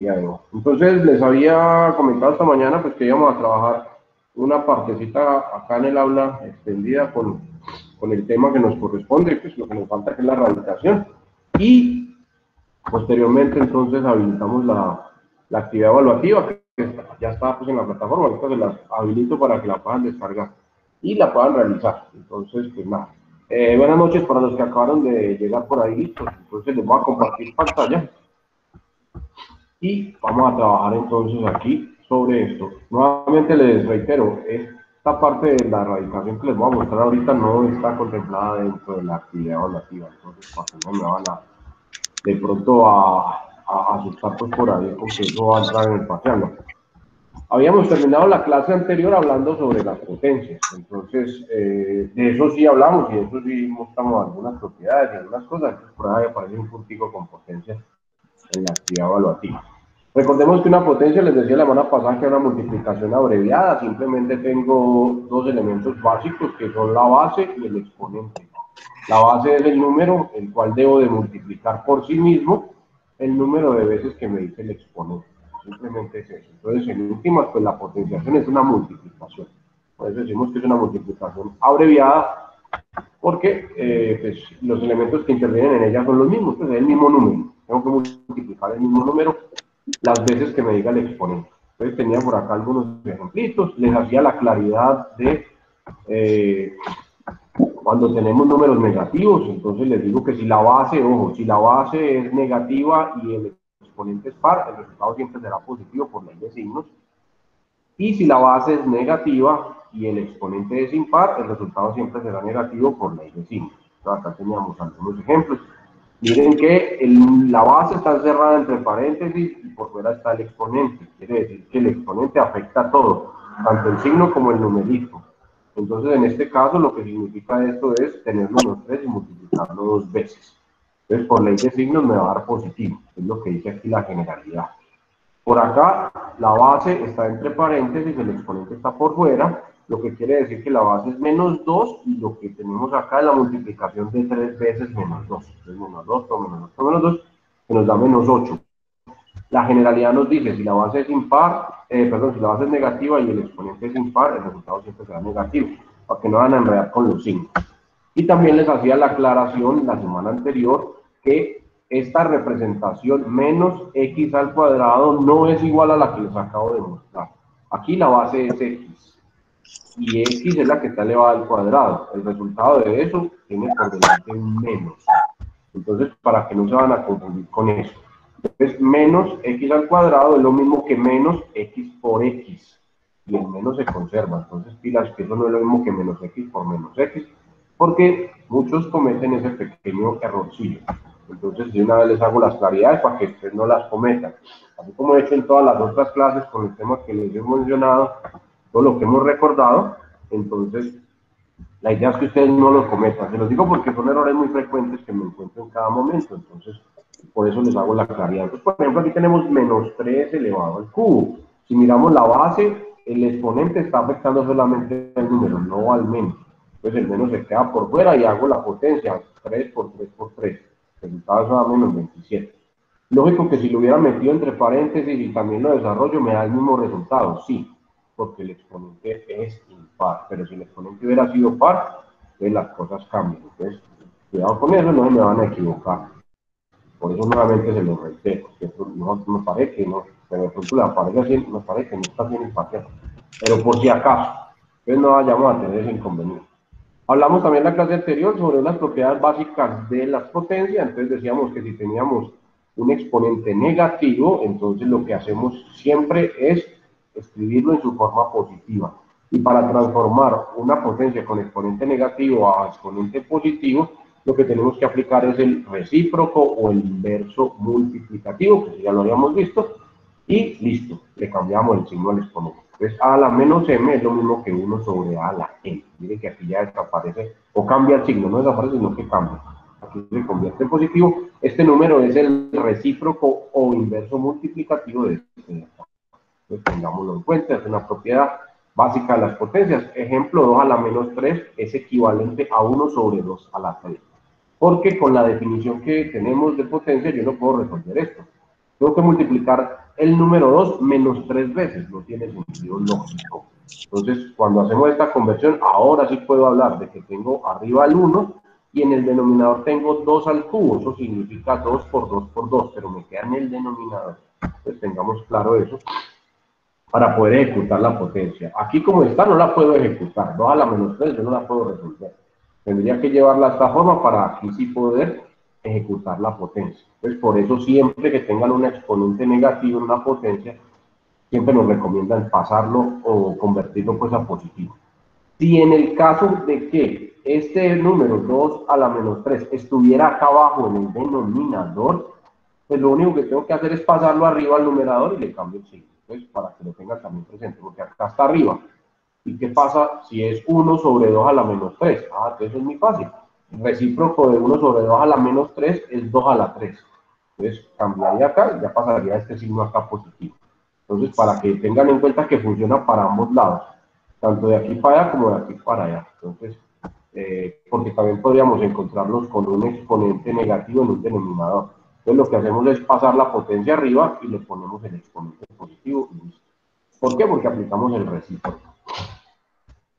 Entonces, les había comentado esta mañana pues que íbamos a trabajar una partecita acá en el aula extendida con el tema que nos corresponde, pues lo que nos falta que es la radicación. Y posteriormente entonces habilitamos la actividad evaluativa, que ya está pues en la plataforma, ahorita se las habilito para que la puedan descargar y la puedan realizar. Entonces, pues nada. Buenas noches para los que acabaron de llegar por ahí, listos. Entonces les voy a compartir pantalla y vamos a trabajar entonces aquí sobre esto. Nuevamente les reitero, esta parte de la radicación que les voy a mostrar ahorita no está contemplada dentro de la actividad evaluativa, entonces para que no me van a de pronto a asustar pues por ahí con que eso va a entrar en el parcial, ¿no? Habíamos terminado la clase anterior hablando sobre las potencias, entonces de eso sí hablamos y de eso sí mostramos algunas propiedades y algunas cosas, entonces por ahí aparece un puntico con potencias en la actividad evaluativa. Recordemos que una potencia, les decía la semana pasada, que es una multiplicación abreviada, simplemente tengo dos elementos básicos que son la base y el exponente. La base es el número, el cual debo de multiplicar por sí mismo el número de veces que me dice el exponente. Simplemente es eso. Entonces, en últimas, pues la potenciación es una multiplicación. Por eso decimos que es una multiplicación abreviada, porque pues, los elementos que intervienen en ella son los mismos, pues es el mismo número. Tengo que multiplicar el mismo número las veces que me diga el exponente. Entonces tenía por acá algunos ejemplitos, les hacía la claridad de cuando tenemos números negativos, entonces les digo que si la base, ojo, si la base es negativa y el exponente es par, el resultado siempre será positivo por ley de signos. Y si la base es negativa y el exponente es impar, el resultado siempre será negativo por ley de signos. Entonces, acá teníamos algunos ejemplos. Miren que la base está encerrada entre paréntesis y por fuera está el exponente. Quiere decir que el exponente afecta a todo, tanto el signo como el numerito. Entonces, en este caso, lo que significa esto es tenerlo los tres y multiplicarlo dos veces. Entonces, por ley de signos me va a dar positivo, es lo que dice aquí la generalidad. Por acá, la base está entre paréntesis, el exponente está por fuera, lo que quiere decir que la base es menos 2 y lo que tenemos acá es la multiplicación de 3 veces menos 2. Entonces, menos 2 por menos 2 por menos 2, que nos da menos 8. La generalidad nos dice, si la base es impar, si la base es negativa y el exponente es impar, el resultado siempre será negativo, para que no van a enredar con los signos. Y también les hacía la aclaración la semana anterior que esta representación menos x al cuadrado no es igual a la que les acabo de mostrar. Aquí la base es x y x es la que está elevada al cuadrado. El resultado de eso tiene por delante un menos. Entonces, para que no se van a confundir con eso. Entonces, menos x al cuadrado es lo mismo que menos x por x. Y el menos se conserva. Entonces, pilas que eso no es lo mismo que menos x por menos x, porque muchos cometen ese pequeño errorcillo. Entonces, de una vez les hago las claridades para que ustedes no las cometan. Así como he hecho en todas las otras clases con el tema que les he mencionado, todo lo que hemos recordado, entonces la idea es que ustedes no lo cometan. Se los digo porque son errores muy frecuentes que me encuentro en cada momento. Entonces, por eso les hago la claridad. Entonces, por ejemplo, aquí tenemos menos 3 elevado al cubo. Si miramos la base, el exponente está afectando solamente al número, no al menos. Entonces, el menos se queda por fuera y hago la potencia. 3 por 3 por 3. El resultado es a menos 27. Lógico que si lo hubiera metido entre paréntesis y también lo desarrollo, me da el mismo resultado, sí, porque el exponente es impar, pero si el exponente hubiera sido par, entonces las cosas cambian. Entonces, cuidado con eso, no se me van a equivocar. Por eso nuevamente se lo reitero, que no me parece que no, pero de pronto le aparece así, me parece que no está bien imparcial. Pero por si acaso, entonces no vayamos a tener ese inconveniente. Hablamos también en la clase anterior sobre las propiedades básicas de las potencias, entonces decíamos que si teníamos un exponente negativo, entonces lo que hacemos siempre es escribirlo en su forma positiva. Y para transformar una potencia con exponente negativo a exponente positivo, lo que tenemos que aplicar es el recíproco o el inverso multiplicativo, que ya lo habíamos visto, y listo, le cambiamos el signo al exponente. Entonces, a la menos m es lo mismo que 1 sobre a la n. Miren que aquí ya desaparece, o cambia el signo, no desaparece, sino que cambia. Aquí se convierte en positivo. Este número es el recíproco o inverso multiplicativo de este de acá. Entonces, tengámoslo en cuenta, es una propiedad básica de las potencias. Ejemplo, 2 a la menos 3 es equivalente a 1 sobre 2 a la 3. Porque con la definición que tenemos de potencia, yo no puedo resolver esto. Tengo que multiplicar el número 2 menos 3 veces, no tiene sentido lógico. Entonces, cuando hacemos esta conversión, ahora sí puedo hablar de que tengo arriba el 1 y en el denominador tengo 2 al cubo, eso significa 2 por 2 por 2, pero me queda en el denominador. Pues tengamos claro eso para poder ejecutar la potencia. Aquí como está no la puedo ejecutar, 2 a la menos 3 yo no la puedo resolver. Tendría que llevarla a esta forma para aquí sí poder ejecutar la potencia. Entonces por eso siempre que tengan un exponente negativo en una potencia, siempre nos recomiendan pasarlo o convertirlo pues a positivo. Si en el caso de que este número 2 a la menos 3 estuviera acá abajo en el denominador, pues lo único que tengo que hacer es pasarlo arriba al numerador y le cambio el signo. Entonces, para que lo tengan también presente, porque acá está arriba. ¿Y qué pasa si es 1 sobre 2 a la menos 3? Ah, entonces es muy fácil. El recíproco de 1 sobre 2 a la menos 3 es 2 a la 3. Entonces, cambiaría acá y ya pasaría este signo acá positivo. Entonces, para que tengan en cuenta que funciona para ambos lados, tanto de aquí para allá como de aquí para allá. Entonces, porque también podríamos encontrarlos con un exponente negativo en un denominador. Entonces, lo que hacemos es pasar la potencia arriba y le ponemos el exponente positivo y listo. ¿Por qué? Porque aplicamos el recíproco.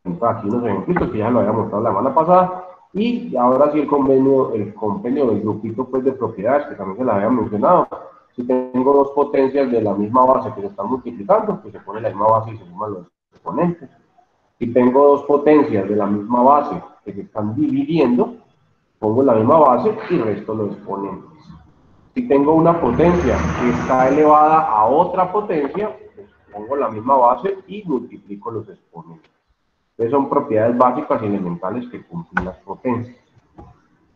Entonces, aquí unos ejemplitos que ya lo había mostrado la semana pasada. Y ahora sí el compendio del grupito pues, de propiedades, que también se las había mencionado. Si tengo dos potencias de la misma base que se están multiplicando, pues se pone la misma base y se suman los exponentes. Si tengo dos potencias de la misma base que se están dividiendo, pongo la misma base y resto los exponentes. Si tengo una potencia que está elevada a otra potencia, pues pongo la misma base y multiplico los exponentes. Entonces son propiedades básicas y elementales que cumplen las potencias.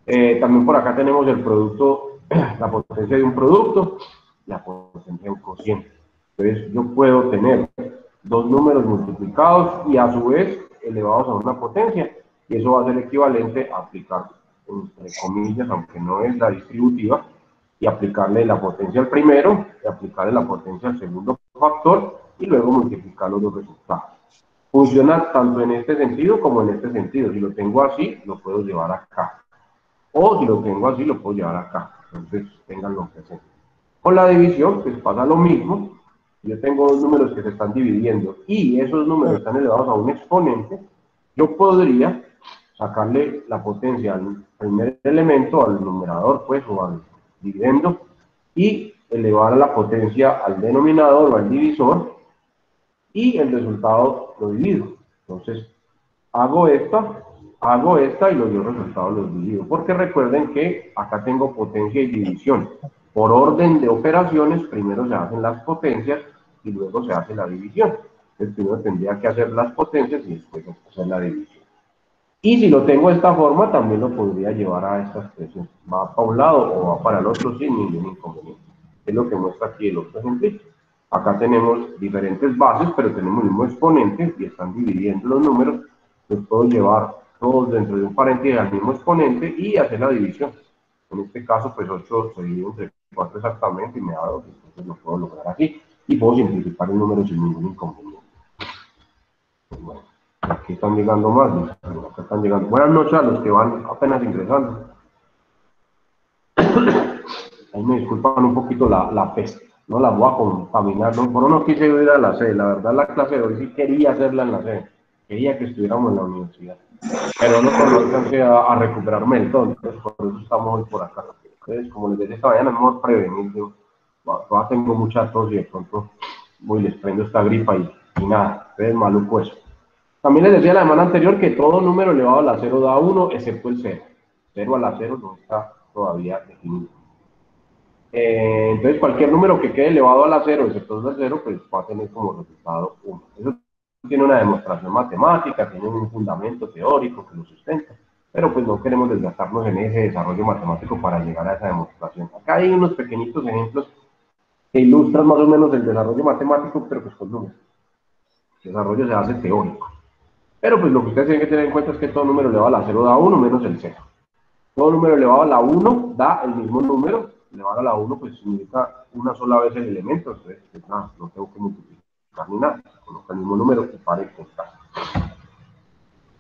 También por acá tenemos el producto, la potencia de un producto, la potencia de un cociente. Entonces yo puedo tener dos números multiplicados y a su vez elevados a una potencia, y eso va a ser equivalente a aplicar, entre comillas, aunque no es la distributiva, y aplicarle la potencia al primero, y aplicarle la potencia al segundo factor, y luego multiplicar los dos resultados. Funciona tanto en este sentido como en este sentido. Si lo tengo así, lo puedo llevar acá. O si lo tengo así, lo puedo llevar acá. Entonces, tenganlo presente. Con la división, pues pasa lo mismo. Yo tengo dos números que se están dividiendo y esos números están elevados a un exponente. Yo podría sacarle la potencia al primer elemento, al numerador, pues, o al dividendo, y elevar a la potencia al denominador o al divisor, y el resultado lo divido. Entonces, hago esta y los dos resultados los divido. Porque recuerden que acá tengo potencia y división. Por orden de operaciones, primero se hacen las potencias y luego se hace la división. Entonces, primero tendría que hacer las potencias y después hacer la división. Y si lo tengo de esta forma, también lo podría llevar a esta expresión. Va para un lado o va para el otro sin ningún inconveniente. Es lo que muestra aquí el otro ejemplo. Acá tenemos diferentes bases, pero tenemos el mismo exponente y están dividiendo los números. Los puedo llevar todos dentro de un paréntesis al mismo exponente y hacer la división. En este caso, pues 8 se divide entre 4 exactamente y me da 2. Entonces lo puedo lograr así y puedo simplificar el número sin ningún inconveniente. Bueno, aquí están llegando más, acá están llegando. Buenas noches a los que van apenas ingresando. Ahí me disculpan un poquito la peste, no la voy a contaminar, no, por no quise ir a la sede, la verdad la clase de hoy sí quería hacerla en la sede, quería que estuviéramos en la universidad, pero no alcancé a recuperarme del todo, entonces por eso estamos hoy por acá. Entonces, como les decía esta mañana, es mejor prevenir, yo todavía tengo mucha tos y de pronto voy les prendo esta gripa y nada, entonces maluco eso. También les decía la semana anterior que todo número elevado a la 0 da 1, excepto el 0. 0 a la 0 no está todavía definido. Entonces, cualquier número que quede elevado a la 0, excepto el 0, pues va a tener como resultado 1. Eso tiene una demostración matemática, tiene un fundamento teórico que lo sustenta, pero pues no queremos desgastarnos en ese desarrollo matemático para llegar a esa demostración. Acá hay unos pequeñitos ejemplos que ilustran más o menos el desarrollo matemático, pero pues con números. El desarrollo se hace teórico. Pero pues lo que ustedes tienen que tener en cuenta es que todo número elevado a la 0 da 1 menos el 0. Todo número elevado a la 1 da el mismo número, elevado a la 1 pues significa una sola vez el elemento, entonces pues, nada, no tengo que multiplicar ni nada, coloca el mismo número y para y contar.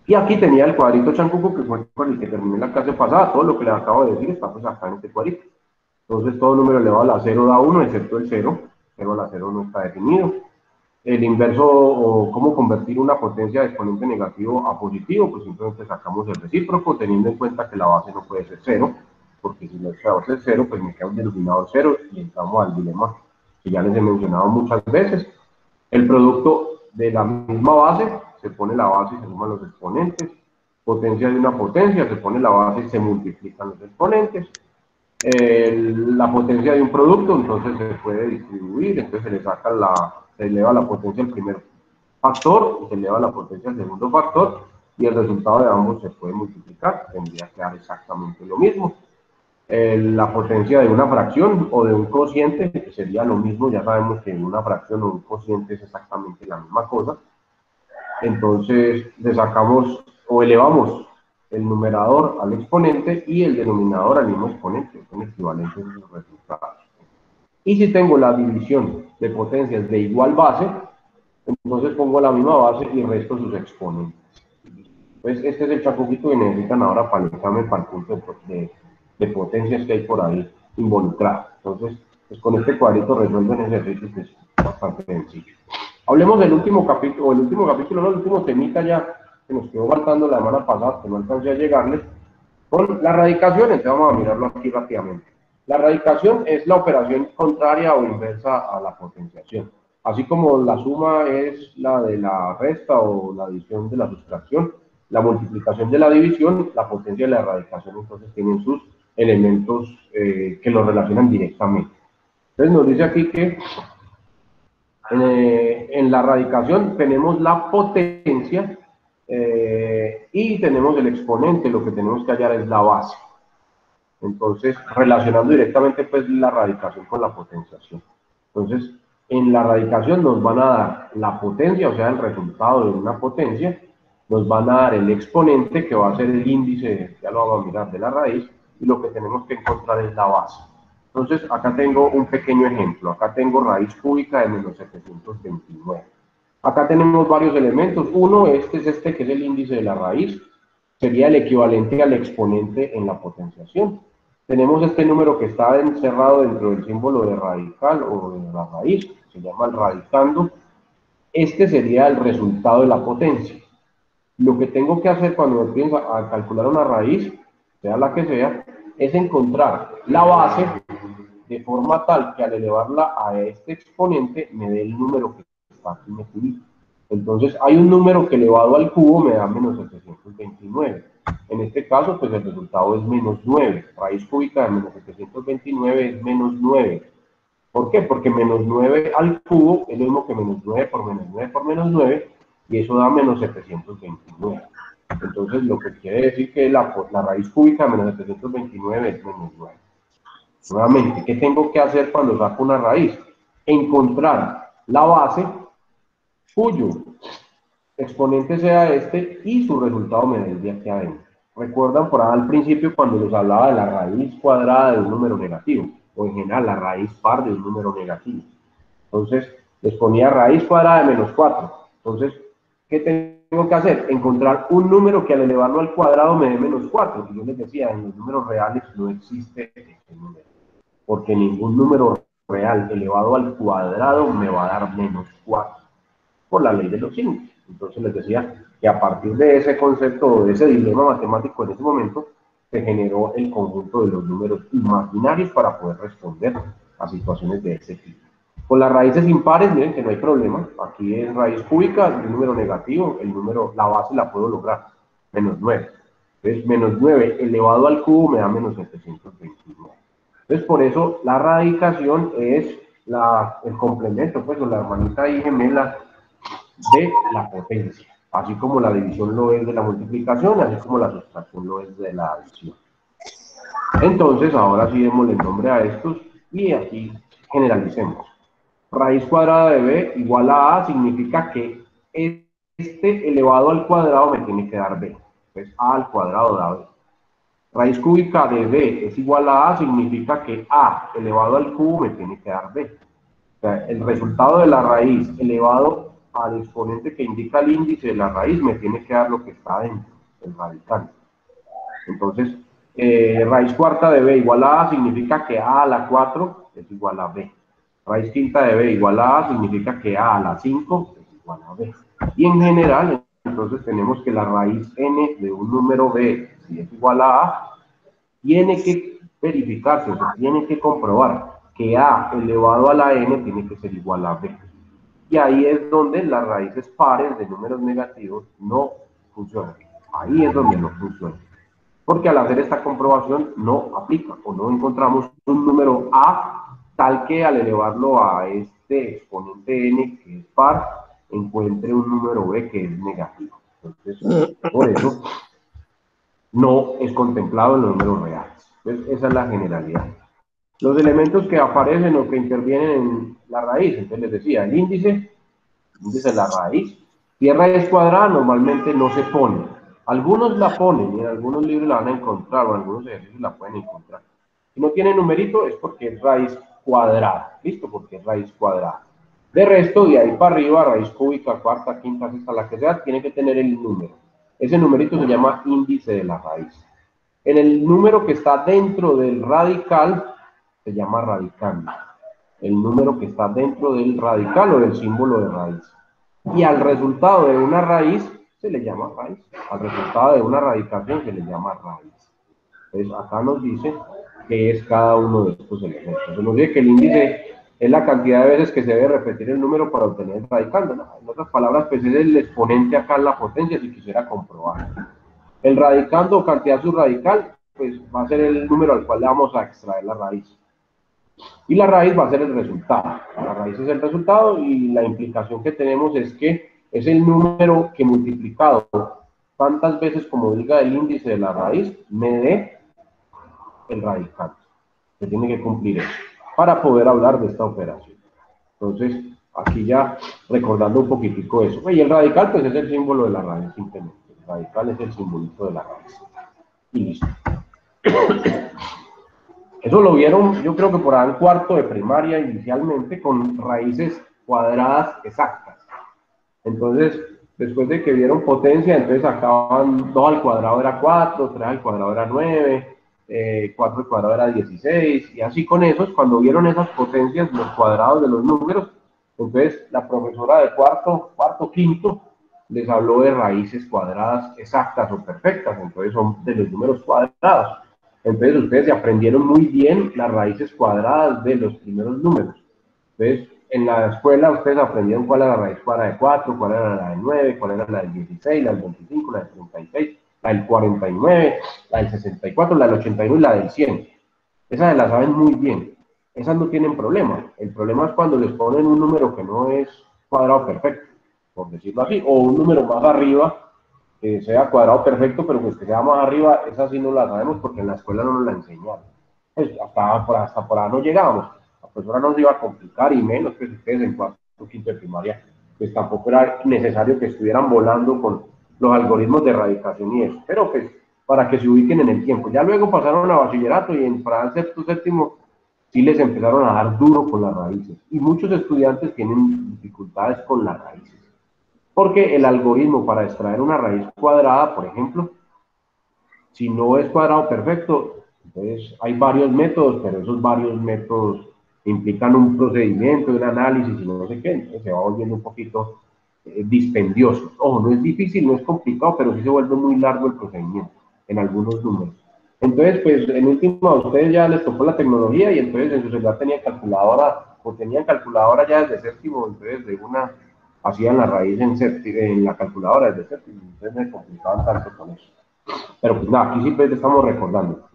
Y aquí tenía el cuadrito chancuco que fue con el que terminé la clase pasada, todo lo que les acabo de decir está pues acá en este cuadrito. Entonces todo número elevado a la 0 da 1 excepto el 0, 0 a la 0 no está definido. El inverso, o cómo convertir una potencia de exponente negativo a positivo, pues simplemente sacamos el recíproco, teniendo en cuenta que la base no puede ser 0, porque si la base es 0, pues me queda un denominador 0 y entramos al dilema que ya les he mencionado muchas veces. El producto de la misma base, se pone la base y se suman los exponentes. Potencia de una potencia, se pone la base y se multiplican los exponentes. La potencia de un producto, entonces se puede distribuir, entonces se eleva la potencia al primer factor y se eleva la potencia al segundo factor y el resultado de ambos se puede multiplicar, tendría que dar exactamente lo mismo. La potencia de una fracción o de un cociente sería lo mismo, ya sabemos que una fracción o un cociente es exactamente la misma cosa, entonces le sacamos o elevamos el numerador al exponente y el denominador al mismo exponente, son equivalentes los resultados. Y si tengo la división de potencias de igual base, entonces pongo la misma base y resto sus exponentes. Pues este es el chacuquito que necesitan ahora para el examen, para el punto de potencias que hay por ahí involucradas. Entonces, pues con este cuadrito resuelven ese ejercicio que es bastante sencillo. Hablemos del último capítulo, o el último temita ya que nos quedó faltando la semana pasada, que no alcancé a llegarles, con la radicación. Entonces vamos a mirarlo aquí rápidamente. La radicación es la operación contraria o inversa a la potenciación. Así como la suma es la de la resta o la adición de la sustracción, la multiplicación de la división, la potencia de la radicación, entonces tienen sus elementos que lo relacionan directamente. Entonces nos dice aquí que en la radicación tenemos la potencia y tenemos el exponente, lo que tenemos que hallar es la base. Entonces, relacionando directamente pues la radicación con la potenciación. Entonces, en la radicación nos van a dar la potencia, o sea, el resultado de una potencia, nos van a dar el exponente, que va a ser el índice, ya lo vamos a mirar, de la raíz, y lo que tenemos que encontrar es la base. Entonces, acá tengo un pequeño ejemplo. Acá tengo raíz cúbica de menos 729. Acá tenemos varios elementos. Uno, este es este, que es el índice de la raíz. Sería el equivalente al exponente en la potenciación. Tenemos este número que está encerrado dentro del símbolo de radical o de la raíz, se llama el radicando. Este sería el resultado de la potencia. Lo que tengo que hacer cuando empiezo a calcular una raíz, sea la que sea, es encontrar la base de forma tal que al elevarla a este exponente me dé el número que está aquí metido. Entonces hay un número que elevado al cubo me da menos 729. En este caso, pues el resultado es menos 9. Raíz cúbica de menos 729 es menos 9. ¿Por qué? Porque menos 9 al cubo es lo mismo que menos 9 por menos 9 por menos 9, y eso da menos 729. Entonces, lo que quiere decir que la raíz cúbica de menos 729 es menos 9. Nuevamente, ¿qué tengo que hacer cuando saco una raíz? Encontrar la base cuyo exponente sea este y su resultado me dé de aquí adentro. ¿Recuerdan por ahí al principio cuando les hablaba de la raíz cuadrada de un número negativo? O en general la raíz par de un número negativo. Entonces, les ponía raíz cuadrada de menos 4. Entonces, ¿qué tengo que hacer? Encontrar un número que al elevarlo al cuadrado me dé menos 4. Y yo les decía, en los números reales no existe este número, porque ningún número real elevado al cuadrado me va a dar menos 4, por la ley de los signos. Entonces les decía que a partir de ese concepto, de ese dilema matemático en ese momento, se generó el conjunto de los números imaginarios para poder responder a situaciones de ese tipo. Con las raíces impares, miren que no hay problema. Aquí es raíz cúbica, el número negativo, la base la puedo lograr, menos 9. Entonces, menos 9 elevado al cubo me da menos 729. Entonces, por eso la radicación es el complemento, pues, o la hermanita y gemela de la potencia, así como la división lo es de la multiplicación, así como la sustracción lo es de la adición. Entonces, ahora sí démosle nombre a estos y aquí generalicemos. Raíz cuadrada de b igual a a significa que este elevado al cuadrado me tiene que dar b. Entonces, a al cuadrado da b. Raíz cúbica de b es igual a significa que a elevado al cubo me tiene que dar b. O sea, el resultado de la raíz elevado al exponente que indica el índice de la raíz me tiene que dar lo que está dentro, el radical. Entonces, raíz cuarta de b igual a significa que a la 4 es igual a b. raíz quinta de b igual a a, significa que a la 5 es igual a b. Y en general, entonces tenemos que la raíz n de un número b, si es igual a, tiene que verificarse, o sea, tiene que comprobar que a elevado a la n tiene que ser igual a b. Y ahí es donde las raíces pares de números negativos no funcionan. Ahí es donde no funciona. Porque al hacer esta comprobación no aplica o no encontramos un número a tal que al elevarlo a este exponente n que es par, encuentre un número b que es negativo. Entonces, por eso no es contemplado en los números reales. Entonces, esa es la generalidad. Los elementos que aparecen o que intervienen en la raíz, entonces les decía, el índice de la raíz. Si es raíz cuadrada, normalmente no se pone. Algunos la ponen y en algunos libros la van a encontrar o en algunos ejercicios la pueden encontrar. Si no tiene numerito es porque es raíz cuadrada, ¿listo? Porque es raíz cuadrada. De resto, de ahí para arriba, raíz cúbica, cuarta, quinta, sexta, la que sea, tiene que tener el número. Ese numerito se llama índice de la raíz. En el número que está dentro del radical se llama radicando. El número que está dentro del radical o del símbolo de raíz. Y al resultado de una raíz se le llama raíz. Al resultado de una radicación se le llama raíz. Entonces acá nos dice qué es cada uno de estos elementos. Entonces nos dice que el índice es la cantidad de veces que se debe repetir el número para obtener el radicando, ¿no? En otras palabras, pues es el exponente acá en la potencia si quisiera comprobar. El radicando o cantidad subradical, pues va a ser el número al cual le vamos a extraer la raíz. Y la raíz va a ser el resultado. La raíz es el resultado y la implicación que tenemos es que es el número que multiplicado tantas veces como diga el índice de la raíz, me dé el radical. Se tiene que cumplir eso para poder hablar de esta operación. Entonces, aquí ya recordando un poquitico eso. Y el radical, pues es el símbolo de la raíz, simplemente. El radical es el simbolito de la raíz. Y listo. Eso lo vieron, yo creo que por ahí en cuarto de primaria inicialmente, con raíces cuadradas exactas. Entonces, después de que vieron potencia, entonces sacaban 2 al cuadrado era 4, 3 al cuadrado era 9, 4 al cuadrado era 16, y así con esos, cuando vieron esas potencias, los cuadrados de los números, entonces la profesora de cuarto, quinto, les habló de raíces cuadradas exactas o perfectas, entonces son de los números cuadrados. Entonces ustedes se aprendieron muy bien las raíces cuadradas de los primeros números. Entonces, en la escuela ustedes aprendieron cuál era la raíz cuadrada de 4, cuál era la de 9, cuál era la del 16, la del 25, la del 36, la del 49, la del 64, la del 81 y la del 100. Esas se las saben muy bien. Esas no tienen problema. El problema es cuando les ponen un número que no es cuadrado perfecto, por decirlo así, o un número más arriba que sea cuadrado perfecto, pero pues que sea más arriba, esa sí no la sabemos porque en la escuela no nos la enseñaron. Pues hasta por ahí no llegábamos. La profesora nos iba a complicar y menos que ustedes en cuarto o quinto de primaria, pues tampoco era necesario que estuvieran volando con los algoritmos de erradicación y eso. Pero pues para que se ubiquen en el tiempo. Ya luego pasaron a bachillerato y en para el sexto, séptimo, sí les empezaron a dar duro con las raíces. Y muchos estudiantes tienen dificultades con las raíces. Porque el algoritmo para extraer una raíz cuadrada, por ejemplo, si no es cuadrado perfecto, entonces hay varios métodos, pero esos varios métodos implican un procedimiento, un análisis y no sé qué, entonces se va volviendo un poquito dispendioso. Ojo, no es difícil, no es complicado, pero sí se vuelve muy largo el procedimiento en algunos números. Entonces, pues en último a ustedes ya les tocó la tecnología y entonces en su celular tenían calculadora, o tenían calculadora ya desde séptimo, entonces de una hacían la raíz en la calculadora desde séptimo, entonces me complicaban tanto con eso. Pero pues nada, aquí siempre estamos recordando.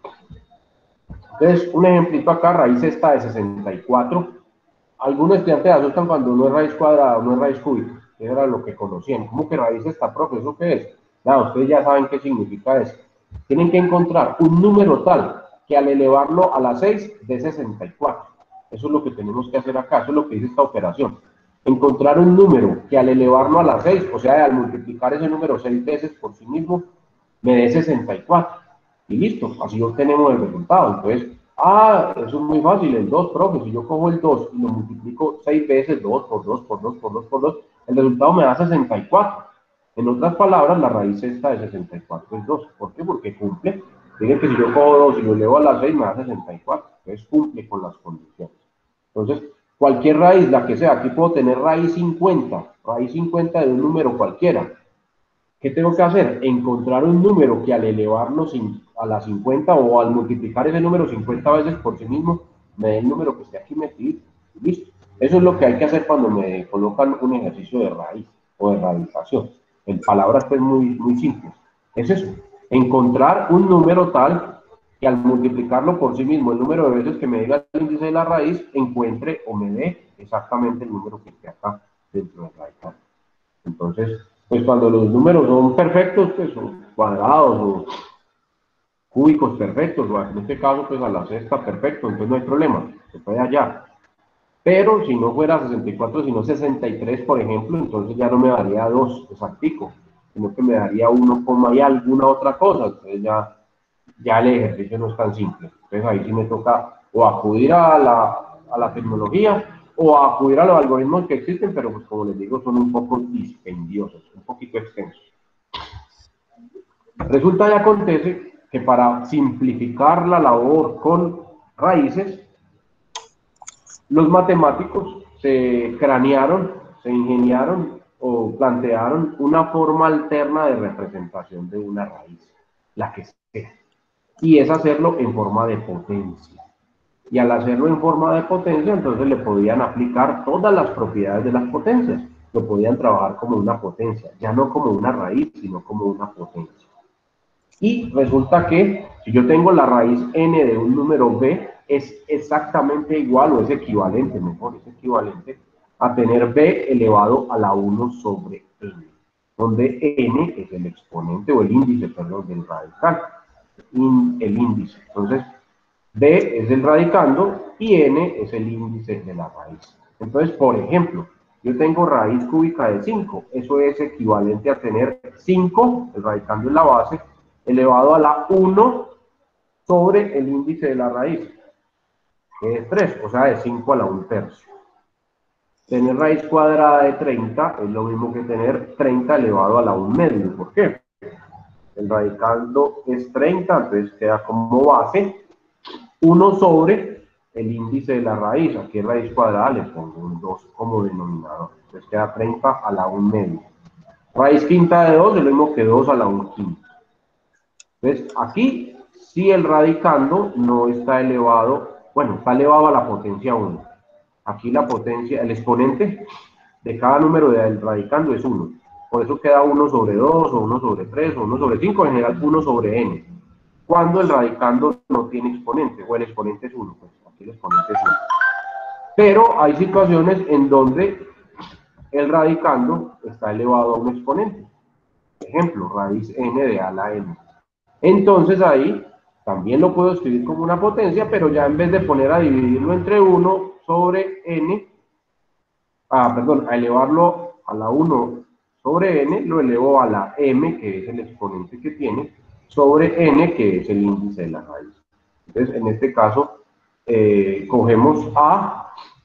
Entonces, un ejemplito acá, raíz esta de 64. Algunos estudiantes asustan cuando no es raíz cuadrada, no es raíz cúbica. Eso era lo que conocían. ¿Cómo que raíz esta, profe? ¿Eso qué es? Nada, ustedes ya saben qué significa eso. Tienen que encontrar un número tal que al elevarlo a la 6 dé 64. Eso es lo que tenemos que hacer acá, eso es lo que dice esta operación. Encontrar un número que al elevarlo a la 6, o sea, al multiplicar ese número 6 veces por sí mismo, me dé 64. Y listo, así obtenemos el resultado. Entonces, eso es muy fácil, el 2, profe, si yo cojo el 2 y lo multiplico 6 veces, 2 por 2 por 2 por 2 por 2, el resultado me da 64. En otras palabras, la raíz esta de 64 es 2. ¿Por qué? Porque cumple. Miren que si yo cojo 2 y lo elevo a la 6 me da 64. Entonces cumple con las condiciones. Entonces, cualquier raíz, la que sea. Aquí puedo tener raíz 50 de un número cualquiera. ¿Qué tengo que hacer? Encontrar un número que al elevarlo a la 50 o al multiplicar ese número 50 veces por sí mismo, me dé el número que esté aquí metido. Listo. Eso es lo que hay que hacer cuando me colocan un ejercicio de raíz o de radicación. En palabras pues muy simples. Es eso. Encontrar un número tal que al multiplicarlo por sí mismo, el número de veces que me diga el índice de la raíz, encuentre o me dé exactamente el número que esté acá dentro del radical. Entonces, pues cuando los números son perfectos, pues son cuadrados o cúbicos perfectos, o en este caso, pues a la sexta perfecto, entonces no hay problema, se puede hallar. Pero si no fuera 64, sino 63, por ejemplo, entonces ya no me daría 2 exactico, sino que me daría 1, y alguna otra cosa. Entonces ya el ejercicio no es tan simple. Entonces ahí sí me toca o acudir a la tecnología o acudir a los algoritmos que existen, pero pues como les digo, son un poco dispendiosos, un poquito extensos. Resulta y acontece que para simplificar la labor con raíces, los matemáticos se cranearon, se ingeniaron o plantearon una forma alterna de representación de una raíz, la que sea, y es hacerlo en forma de potencia. Y al hacerlo en forma de potencia, entonces le podían aplicar todas las propiedades de las potencias. Lo podían trabajar como una potencia, ya no como una raíz, sino como una potencia. Y resulta que si yo tengo la raíz n de un número b, es exactamente igual o es equivalente, mejor, es equivalente a tener b elevado a la 1 sobre n, donde n es el exponente o el índice, perdón, del radical, el índice. Entonces, b es el radicando y n es el índice de la raíz. Entonces, por ejemplo, yo tengo raíz cúbica de 5, eso es equivalente a tener 5, el radicando en la base, elevado a la 1 sobre el índice de la raíz, que es 3, o sea, de 5 a la 1/3. Tener raíz cuadrada de 30 es lo mismo que tener 30 elevado a la 1/2. ¿Por qué? El radicando es 30, entonces queda como base 1 sobre el índice de la raíz. Aquí raíz cuadrada le pongo un 2 como denominador. Entonces queda 30 a la 1/2. Raíz quinta de 2 es lo mismo que 2 a la 1/5. Entonces, aquí sí el radicando no está elevado, bueno, está elevado a la potencia 1. Aquí la potencia, el exponente de cada número del radicando es 1. Por eso queda 1 sobre 2, o 1 sobre 3, o 1 sobre 5, en general 1 sobre n. Cuando el radicando no tiene exponente, o el exponente es 1, pues aquí el exponente es 1. Pero hay situaciones en donde el radicando está elevado a un exponente. Ejemplo, raíz n de a la n. Entonces ahí también lo puedo escribir como una potencia, pero ya en vez de poner a dividirlo entre 1 sobre n, perdón, a elevarlo a la 1 sobre n, lo elevo a la m, que es el exponente que tiene, sobre n, que es el índice de la raíz. Entonces, en este caso, cogemos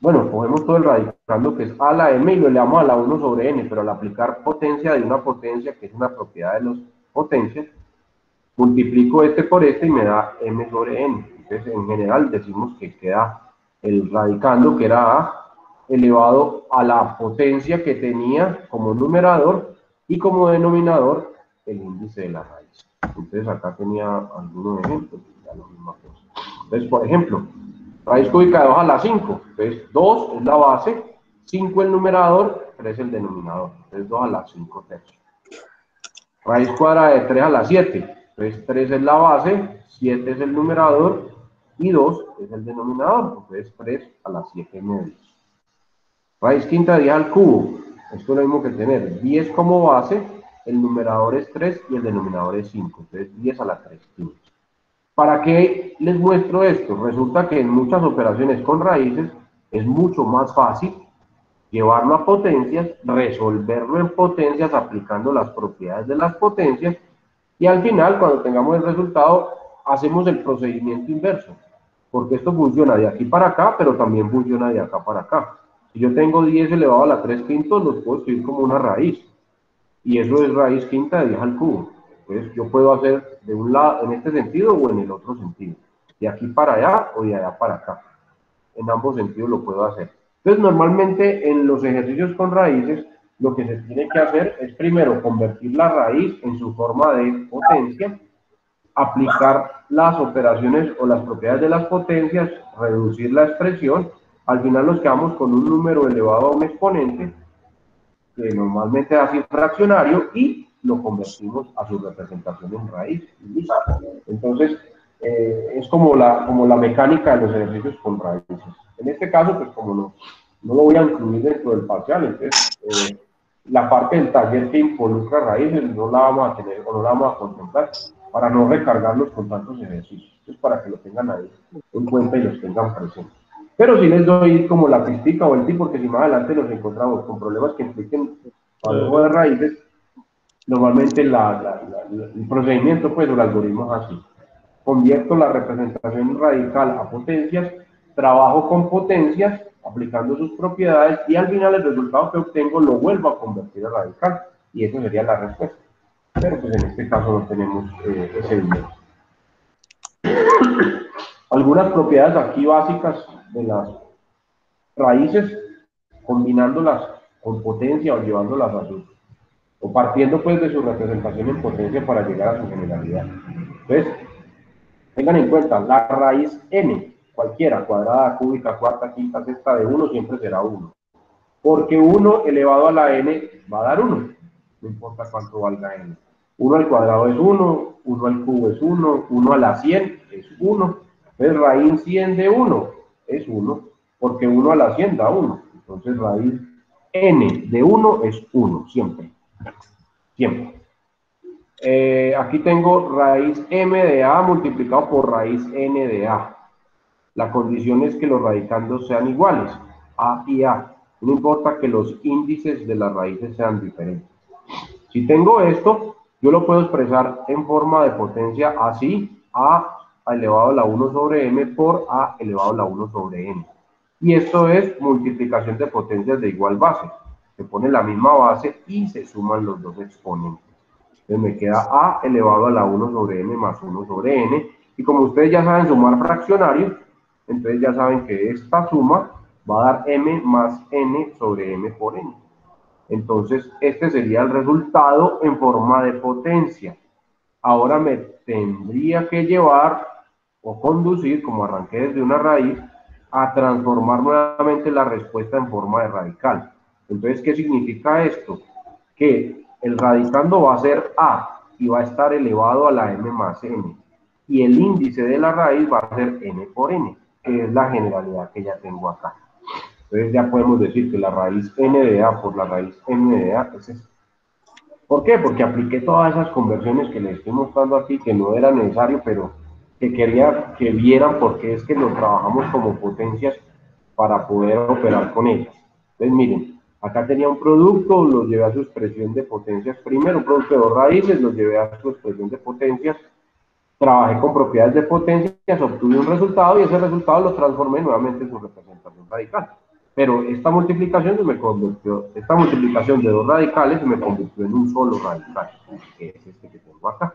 cogemos todo el radicando que es a la m y lo elevamos a la 1 sobre n, pero al aplicar potencia de una potencia, que es una propiedad de las potencias, multiplico este por este y me da m sobre n. Entonces, en general, decimos que queda el radicando, que era a, elevado a la potencia que tenía como numerador y como denominador el índice de la raíz. Entonces, acá tenía algunos ejemplos, ya la misma cosa. Entonces, por ejemplo, raíz cúbica de 2 a la 5. Entonces, 2 es la base, 5 el numerador, 3 el denominador. Entonces, 2 a la 5/3. Raíz cuadrada de 3 a la 7. Entonces 3 es la base, 7 es el numerador y 2 es el denominador. Entonces 3 a la 7/2. Raíz quinta de 10 al cubo. Esto es lo mismo que tener 10 como base, el numerador es 3 y el denominador es 5. Entonces 10 a la 3/5. ¿Para qué les muestro esto? Resulta que en muchas operaciones con raíces es mucho más fácil llevarlo a potencias, resolverlo en potencias aplicando las propiedades de las potencias y al final, cuando tengamos el resultado, hacemos el procedimiento inverso, porque esto funciona de aquí para acá, pero también funciona de acá para acá. Si yo tengo 10 elevado a la 3/5, los puedo escribir como una raíz, y eso es raíz quinta de 10 al cubo. Entonces yo puedo hacer de un lado en este sentido o en el otro sentido, de aquí para allá o de allá para acá. En ambos sentidos lo puedo hacer. Entonces, normalmente en los ejercicios con raíces, lo que se tiene que hacer es primero convertir la raíz en su forma de potencia, aplicar las operaciones o las propiedades de las potencias, reducir la expresión, al final nos quedamos con un número elevado a un exponente, que normalmente es así fraccionario, y lo convertimos a su representación en raíz. Y listo. Entonces, es como la mecánica de los ejercicios con raíces. En este caso, pues como no lo voy a incluir dentro del parcial, entonces la parte del taller que involucra raíces no la vamos a tener o no la vamos a contemplar para no recargarlos con tantos ejercicios. Entonces, para que lo tengan ahí en cuenta y los tengan presentes. Pero sí les doy como la pistica o el tip, porque si más adelante nos encontramos con problemas que impliquen manejo de raíces, normalmente el procedimiento, pues, o el algoritmo es así. Convierto la representación radical a potencias, trabajo con potencias, aplicando sus propiedades, y al final el resultado que obtengo lo vuelvo a convertir a radical, y eso sería la respuesta. Pero pues en este caso no tenemos ese dinero. Algunas propiedades aquí básicas de las raíces, combinándolas con potencia o llevándolas a su, o partiendo pues de su representación en potencia para llegar a su generalidad. Entonces, tengan en cuenta, la raíz n, cualquiera, cuadrada, cúbica, cuarta, quinta, sexta de 1, siempre será 1. Porque 1 elevado a la n va a dar 1, no importa cuánto valga n. 1 al cuadrado es 1, 1 al cubo es 1, 1 a la 100 es 1. Entonces, raíz 100 de 1 es 1, porque 1 a la 100 da 1. Entonces, raíz n de 1 es 1, siempre. Siempre. Aquí tengo raíz m de a multiplicado por raíz n de a. La condición es que los radicandos sean iguales, a y a. No importa que los índices de las raíces sean diferentes. Si tengo esto, yo lo puedo expresar en forma de potencia así, a elevado a la 1 sobre m por a elevado a la 1 sobre n. Y esto es multiplicación de potencias de igual base. Se pone la misma base y se suman los dos exponentes. Entonces me queda a elevado a la 1 sobre m más 1 sobre n. Y como ustedes ya saben sumar fraccionarios, entonces ya saben que esta suma va a dar m más n sobre m por n. Entonces, este sería el resultado en forma de potencia. Ahora me tendría que llevar o conducir, como arranqué desde una raíz, a transformar nuevamente la respuesta en forma de radical. Entonces, ¿qué significa esto? Que el radicando va a ser a y va a estar elevado a la m más n. Y el índice de la raíz va a ser n por n, que es la generalidad que ya tengo acá. Entonces ya podemos decir que la raíz n de a por la raíz n de a es esta. ¿Por qué? Porque apliqué todas esas conversiones que les estoy mostrando aquí, que no era necesario, pero que quería que vieran por qué es que lo trabajamos como potencias para poder operar con ellas. Entonces miren, acá tenía un producto, lo llevé a su expresión de potencias primero, un producto de dos raíces, lo llevé a su expresión de potencias, trabajé con propiedades de potencias, obtuve un resultado y ese resultado lo transformé nuevamente en su representación radical. Pero esta multiplicación esta multiplicación de dos radicales se me convirtió en un solo radical, que es este que tengo acá.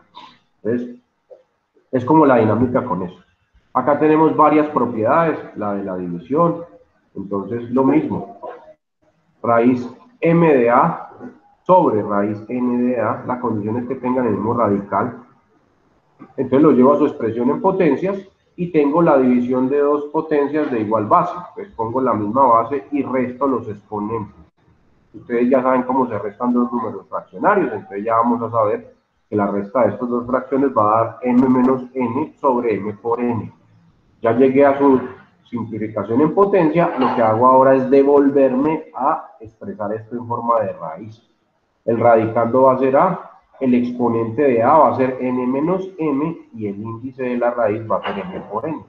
Entonces, es como la dinámica con eso. Acá tenemos varias propiedades, la de la división, entonces lo mismo, raíz m de a sobre raíz n de a, la condición es que tengan el mismo radical. Entonces lo llevo a su expresión en potencias y tengo la división de dos potencias de igual base. Pues pongo la misma base y resto los exponentes. Ustedes ya saben cómo se restan dos números fraccionarios, entonces ya vamos a saber que la resta de estos dos fracciones va a dar m menos n sobre m por n. Ya llegué a su simplificación en potencia, lo que hago ahora es devolverme a expresar esto en forma de raíz. El radicando va a ser a, el exponente de a va a ser n menos m y el índice de la raíz va a ser m por n.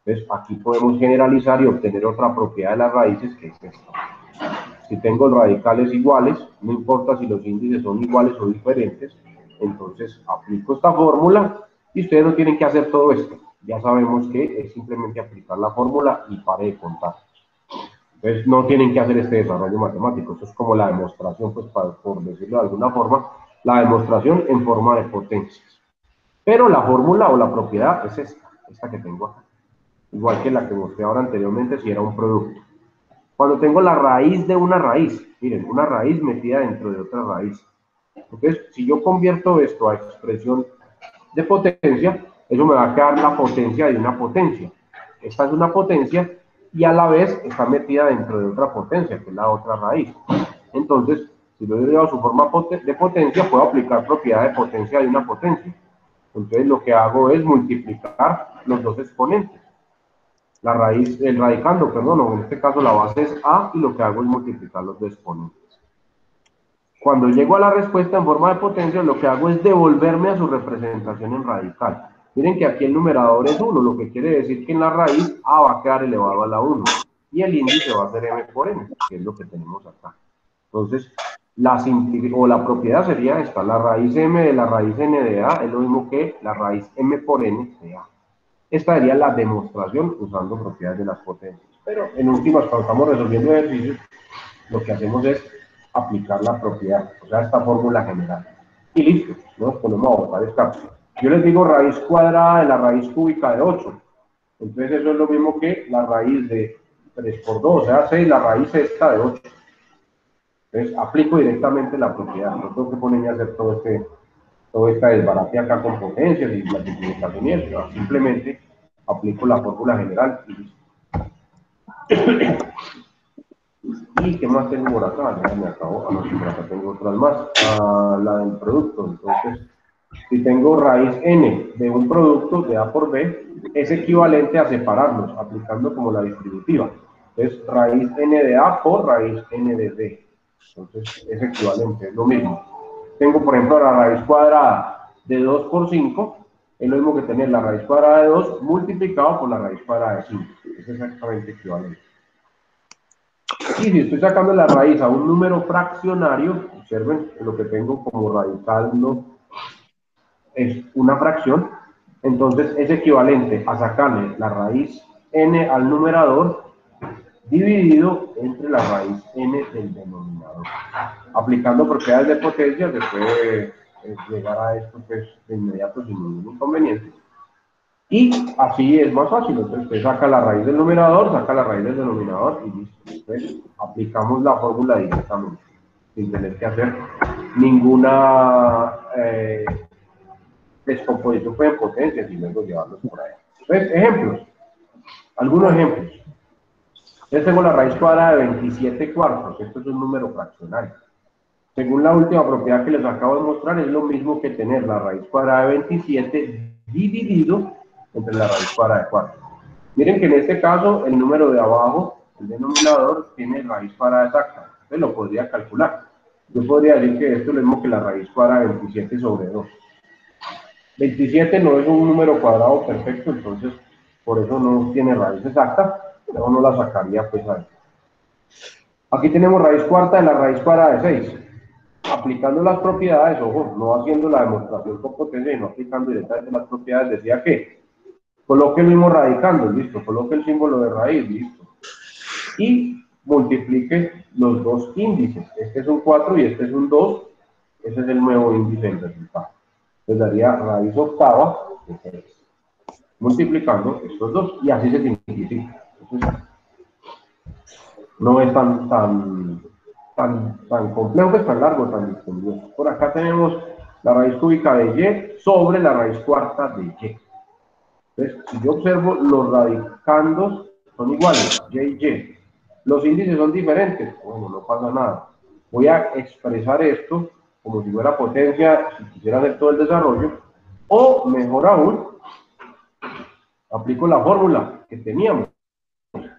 Entonces aquí podemos generalizar y obtener otra propiedad de las raíces, que es esta. Si tengo radicales iguales, no importa si los índices son iguales o diferentes, entonces aplico esta fórmula y ustedes no tienen que hacer todo esto. Ya sabemos que es simplemente aplicar la fórmula y pare de contar. Entonces no tienen que hacer este desarrollo matemático. Esto es como la demostración, pues por decirlo de alguna forma, la demostración en forma de potencias. Pero la fórmula o la propiedad es esta que tengo acá. Igual que la que mostré ahora anteriormente si era un producto. Cuando tengo la raíz de una raíz, miren, una raíz metida dentro de otra raíz. Entonces, si yo convierto esto a expresión de potencia, eso me va a quedar la potencia de una potencia. Esta es una potencia y a la vez está metida dentro de otra potencia, que es la otra raíz. Entonces, si lo he llevado a su forma de potencia, puedo aplicar propiedad de potencia de una potencia. Entonces, lo que hago es multiplicar los dos exponentes. La raíz, el radicando, perdón, o en este caso la base es A y lo que hago es multiplicar los dos exponentes. Cuando llego a la respuesta en forma de potencia, lo que hago es devolverme a su representación en radical. Miren que aquí el numerador es 1, lo que quiere decir que en la raíz A va a quedar elevado a la 1 y el índice va a ser m por n, que es lo que tenemos acá. Entonces, la propiedad sería esta, la raíz m de la raíz n de A es lo mismo que la raíz m por n de A. Esta sería la demostración usando propiedades de las potencias. Pero en últimas, cuando estamos resolviendo ejercicios, lo que hacemos es aplicar la propiedad, o sea, esta fórmula general. Y listo, nos ponemos a botar escape. Yo les digo raíz cuadrada de la raíz cúbica de 8. Entonces eso es lo mismo que la raíz de 3 por 2, o sea, 6, la raíz esta de 8. Entonces aplico directamente la propiedad. No tengo que ponerme a hacer todo esta desbarate acá con potencias y la multiplicación y eso. Simplemente aplico la fórmula general y listo. ¿Y qué más tengo por acá? Ya me acabó. Ah, no, sí, por acá tengo otras más. La del producto. Entonces, si tengo raíz n de un producto de A por B, es equivalente a separarlos, aplicando como la distributiva. Entonces, raíz n de A por raíz n de B. Entonces, es equivalente, es lo mismo. Tengo, por ejemplo, la raíz cuadrada de 2 por 5, es lo mismo que tener la raíz cuadrada de 2 multiplicado por la raíz cuadrada de 5. Es exactamente equivalente. Y si estoy sacando la raíz a un número fraccionario, observen que lo que tengo como radical no es una fracción, entonces es equivalente a sacarle la raíz n al numerador dividido entre la raíz n del denominador. Aplicando propiedades de potencia se puede llegar a esto pues, de inmediato sin ningún inconveniente. Y así es más fácil. Entonces usted saca la raíz del numerador, saca la raíz del denominador y listo. Entonces aplicamos la fórmula directamente, sin tener que hacer ninguna descomposición en potencias y luego llevarlos por ahí. Entonces, ejemplos. Algunos ejemplos. Yo tengo la raíz cuadrada de 27 cuartos. Esto es un número fraccionario. Según la última propiedad que les acabo de mostrar, es lo mismo que tener la raíz cuadrada de 27 dividido entre la raíz cuadrada de 4. Miren que en este caso, el número de abajo, el denominador, tiene raíz cuadrada exacta. Entonces lo podría calcular. Yo podría decir que esto es lo mismo que la raíz cuadrada de 27 sobre 2. 27 no es un número cuadrado perfecto, entonces por eso no tiene raíz exacta, pero no la sacaría pues ahí. Aquí tenemos raíz cuarta de la raíz cuadrada de 6. Aplicando las propiedades, ojo, no haciendo la demostración con potencia, sino aplicando directamente las propiedades, decía que coloque el mismo radicando, listo, coloque el símbolo de raíz, listo. Y multiplique los dos índices. Este es un 4 y este es un 2. Ese es el nuevo índice del resultado. Entonces daría raíz octava de 6. Multiplicando estos dos. Y así se simplifica. Entonces, no es tan complejo, es tan largo, tan dispendioso. Por acá tenemos la raíz cúbica de y sobre la raíz cuarta de y. Entonces, si yo observo, los radicandos son iguales, y y. Los índices son diferentes, bueno, no pasa nada. Voy a expresar esto como si fuera potencia, si quisiera hacer todo el desarrollo, o mejor aún, aplico la fórmula que teníamos,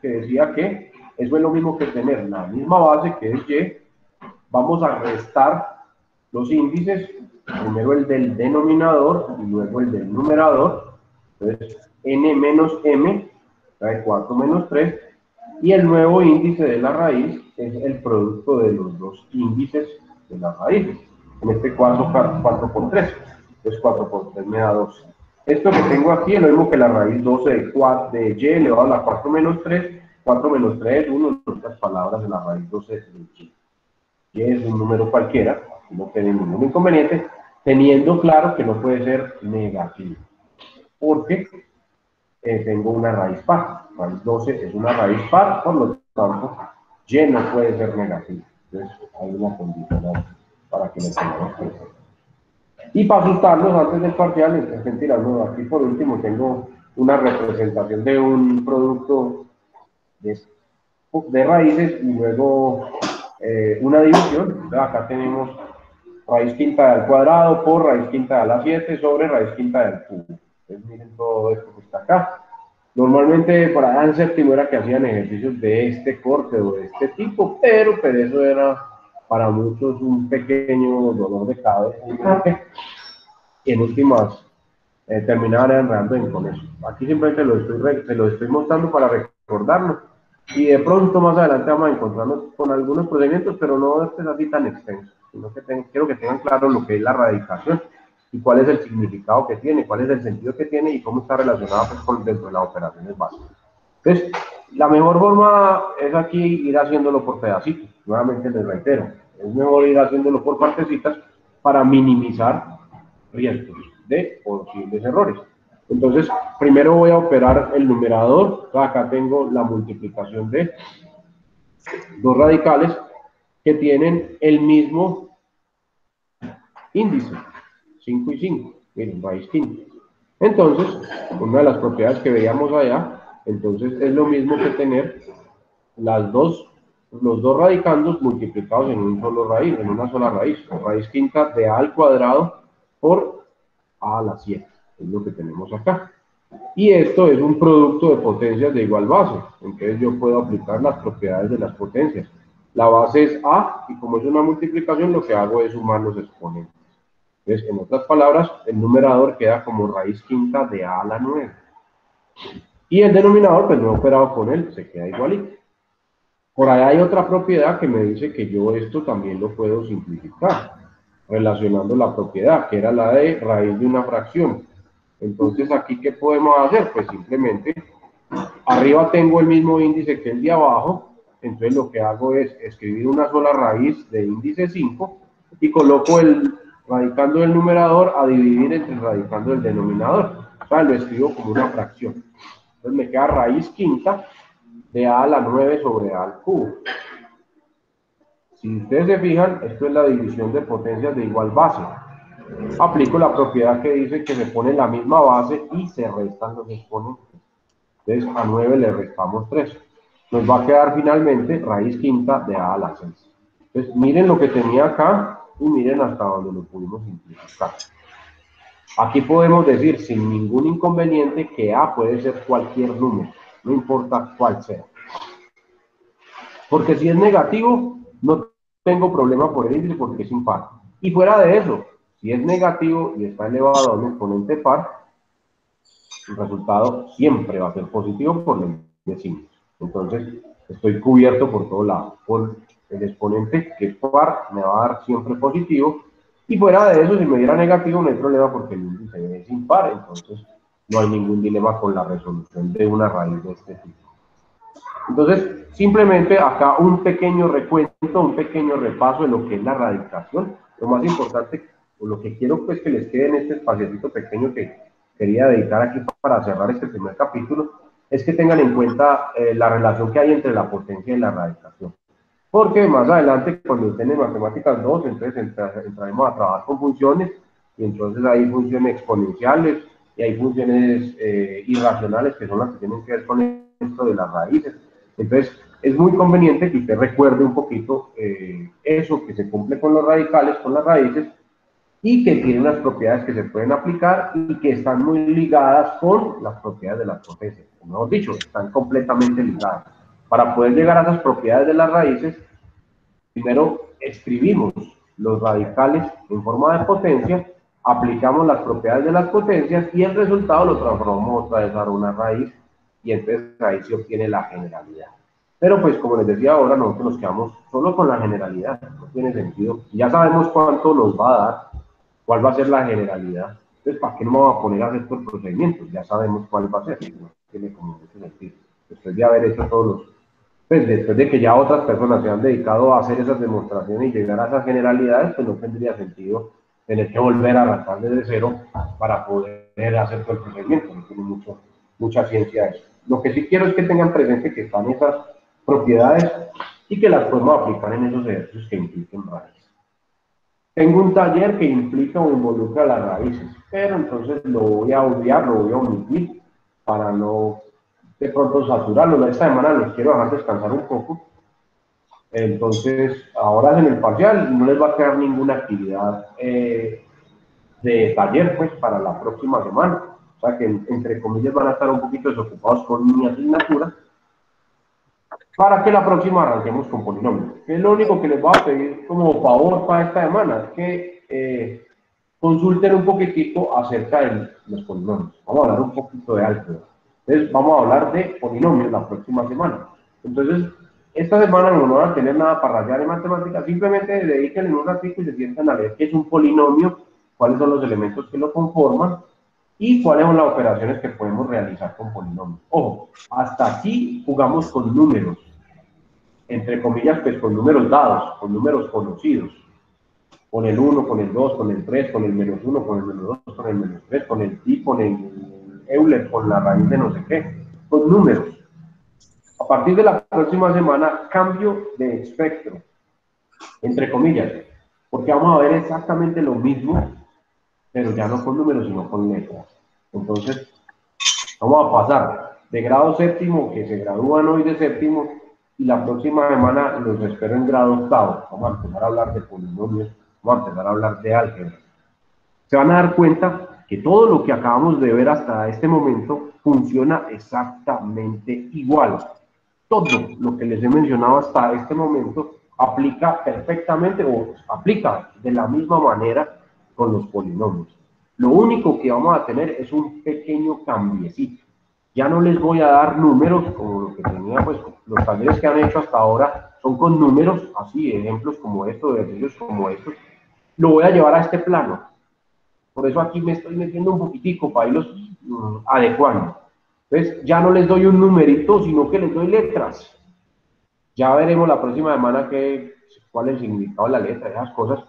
que decía que eso es lo mismo que tener la misma base, que es y, vamos a restar los índices, primero el del denominador y luego el del numerador. Entonces, n menos m trae 4 menos 3, y el nuevo índice de la raíz es el producto de los dos índices de las raíces. En este caso, 4 por 3. Entonces, 4 por 3 me da 12. Esto que tengo aquí es lo mismo que la raíz 12 de y elevado a la 4 menos 3. 4 menos 3 es 1, en otras palabras, de la raíz 12 de y. Y es un número cualquiera, no tiene ningún inconveniente, teniendo claro que no puede ser negativo. Porque tengo una raíz par. Raíz 12 es una raíz par, por lo tanto, Y no puede ser negativo. Entonces, hay una condicional para que lo tengamos presente. Y para asustarnos antes del parcial, es mentira, no, aquí por último tengo una representación de un producto de raíces y luego una división. Entonces, acá tenemos raíz quinta de al cuadrado por raíz quinta de a la 7 sobre raíz quinta del cubo. Entonces miren todo esto que está acá. Normalmente por allá en séptimo era que hacían ejercicios de este corte o de este tipo, pero eso era para muchos un pequeño dolor de cabeza. Y en últimas terminaban enredando con eso. Aquí simplemente se lo estoy mostrando para recordarlo. Y de pronto más adelante vamos a encontrarnos con algunos procedimientos, pero no es así tan extenso, sino que quiero que tengan claro lo que es la radicación y cuál es el significado que tiene, cuál es el sentido que tiene y cómo está relacionado pues, con dentro de las operaciones básicas. Entonces, la mejor forma es aquí ir haciéndolo por pedacitos. Nuevamente les reitero, es mejor ir haciéndolo por partecitas para minimizar riesgos de posibles errores. Entonces, primero voy a operar el numerador. Acá tengo la multiplicación de dos radicales que tienen el mismo índice, 5 y 5. Miren, raíz quinta. Entonces, una de las propiedades que veíamos allá, entonces es lo mismo que tener los dos radicandos multiplicados en un solo raíz, en una sola raíz. Raíz quinta de a al cuadrado por a a la 7. Es lo que tenemos acá. Y esto es un producto de potencias de igual base. Entonces yo puedo aplicar las propiedades de las potencias. La base es A, y como es una multiplicación, lo que hago es sumar los exponentes. Entonces, en otras palabras, el numerador queda como raíz quinta de A a la 9. Y el denominador, pues no he operado con él, se queda igualito. Por ahí hay otra propiedad que me dice que yo esto también lo puedo simplificar, relacionando la propiedad, que era la de raíz de una fracción. Entonces, aquí, ¿qué podemos hacer? Pues simplemente, arriba tengo el mismo índice que el de abajo, entonces lo que hago es escribir una sola raíz de índice 5 y coloco el radicando del numerador a dividir entre el radicando del denominador. O sea, lo escribo como una fracción. Entonces me queda raíz quinta de a la 9 sobre a al cubo. Si ustedes se fijan, esto es la división de potencias de igual base. Aplico la propiedad que dice que se pone la misma base y se restan los exponentes. Entonces a 9 le restamos 3. Nos va a quedar finalmente raíz quinta de a la 6. Entonces miren lo que tenía acá y miren hasta donde lo pudimos simplificar. Aquí podemos decir sin ningún inconveniente que a puede ser cualquier número, no importa cuál sea. Porque si es negativo, no tengo problema por el índice porque es impar. Y fuera de eso, si es negativo y está elevado a un exponente par, el resultado siempre va a ser positivo por ley de signos. Entonces, estoy cubierto por todo lado. Por el exponente que es par me va a dar siempre positivo. Y fuera de eso, si me diera negativo, no hay problema porque el índice es impar. Entonces, no hay ningún dilema con la resolución de una raíz de este tipo. Entonces, simplemente acá un pequeño recuento, un pequeño repaso de lo que es la radicación. Lo más importante, o lo que quiero pues que les quede en este espaciocito pequeño que quería dedicar aquí para cerrar este primer capítulo, es que tengan en cuenta la relación que hay entre la potencia y la radicación. Porque más adelante, cuando estén en matemáticas 2, entonces entraremos a trabajar con funciones, y entonces hay funciones exponenciales, y hay funciones irracionales, que son las que tienen que ver con esto de las raíces. Entonces, es muy conveniente que usted recuerde un poquito eso, que se cumple con los radicales, con las raíces, y que tiene unas propiedades que se pueden aplicar y que están muy ligadas con las propiedades de las potencias. Como hemos dicho, están completamente ligadas. Para poder llegar a esas propiedades de las raíces, primero escribimos los radicales en forma de potencia, aplicamos las propiedades de las potencias y el resultado lo transformamos otra vez a una raíz y entonces ahí se obtiene la generalidad. Pero pues como les decía ahora, nosotros nos quedamos solo con la generalidad, no tiene sentido. Ya sabemos cuánto nos va a dar, cuál va a ser la generalidad. Entonces, ¿para qué no me voy a poner a hacer estos procedimientos? Ya sabemos cuál va a ser, no tiene como mucho sentido. Después de haber hecho todos los pues después de que ya otras personas se han dedicado a hacer esas demostraciones y llegar a esas generalidades, pues no tendría sentido tener que volver a arrancar desde cero para poder hacer todo el procedimiento. No tiene mucha ciencia eso. Lo que sí quiero es que tengan presente que están esas propiedades y que las podemos aplicar en esos ejercicios que impliquen raíces. Tengo un taller que implica o involucra las raíces, pero entonces lo voy a obviar, lo voy a omitir para no de pronto saturarlo. Esta semana los quiero dejar descansar un poco. Entonces, ahora en el parcial no les va a quedar ninguna actividad de taller pues para la próxima semana. O sea que entre comillas van a estar un poquito desocupados con mi asignatura para que la próxima arranquemos con polinomios. Es lo único que les voy a pedir como favor para esta semana, es que consulten un poquitico acerca de los polinomios. Vamos a hablar un poquito de álgebra. Entonces, vamos a hablar de polinomios la próxima semana. Entonces, esta semana no van a tener nada para rayar en matemáticas, simplemente dediquen un ratito y se sientan a leer qué es un polinomio, cuáles son los elementos que lo conforman y cuáles son las operaciones que podemos realizar con polinomios. Ojo, hasta aquí jugamos con números, entre comillas, pues con números dados, con números conocidos, con el 1, con el 2, con el 3, con el menos 1, con el menos 2, con el menos 3, con el pi, con el Euler, con la raíz de no sé qué, con números. A partir de la próxima semana, cambio de espectro, entre comillas, porque vamos a ver exactamente lo mismo, pero ya no con números, sino con letras. Entonces, vamos a pasar de grado séptimo, que se gradúan hoy de séptimo, y la próxima semana los espero en grado octavo. Vamos a empezar a hablar de polinomios, vamos a empezar a hablar de álgebra. Se van a dar cuenta que todo lo que acabamos de ver hasta este momento funciona exactamente igual. Todo lo que les he mencionado hasta este momento aplica perfectamente o aplica de la misma manera con los polinomios. Lo único que vamos a tener es un pequeño cambiecito. Ya no les voy a dar números como lo que tenía, pues los talleres que han hecho hasta ahora son con números, así, ejemplos como estos, ejercicios como estos. Lo voy a llevar a este plano. Por eso aquí me estoy metiendo un poquitico para irlos adecuando. Entonces, ya no les doy un numerito, sino que les doy letras. Ya veremos la próxima semana cuál es el significado de la letra, esas cosas,